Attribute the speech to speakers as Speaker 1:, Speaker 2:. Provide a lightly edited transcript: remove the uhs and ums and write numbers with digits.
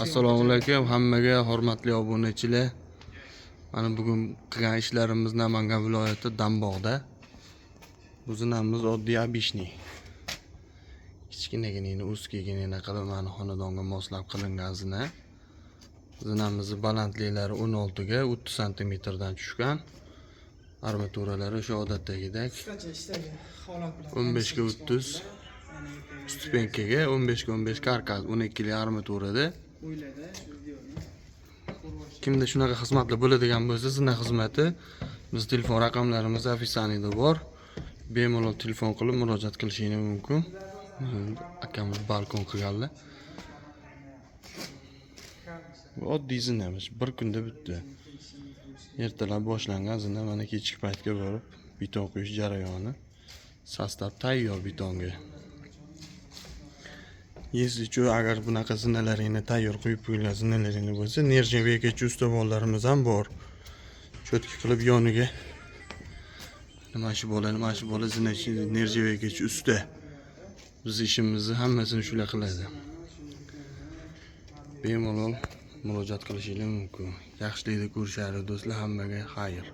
Speaker 1: Assalomu alaykum hammaga hurmatli obunachilar. Mana bugun qilgan ishlarimiz Namangan viloyati Dambog'da. Bu zinamiz oddiy abishniy. Kichkinagina ustkiygina qilib mana xonadonga moslab qilingan zina. Zinamizning balandliklari 16 ga 30 cm dan tushgan. Armaturalari o'sha odatdagidek 15 ga 30 stupenkaga 15 ga 15 karkas 12 li armaturada. Kimda shunaqa xizmatlar bo'ladigan bo'lsa, zina xizmati biz telefon raqamlarimiz ofisanida bor. Bemalol telefon qilib murojaat qilishingiz mumkin. Akamiz balkon qilganlar. Oddiy zinamiz bir kunda bitdi. Ertalab boshlangan zina mana kechki paytga borib beton quyish jarayoni. Sostav tayyor betonga. Yesichu agar bunaqa zinalaringni tayyor qo'yib qo'yilgan zinalaring bo'lsa, nerjavagacha ustavorlarimiz ham bor. Cho'tki qilib yoniga nima shu bola zina nerjavagacha usta. Biz ishimizni hammasini shular qiladi. Bemalol murojaat qilishingiz mumkin. Yaxshilikni ko'rishar do'stlar, hammaga xayr.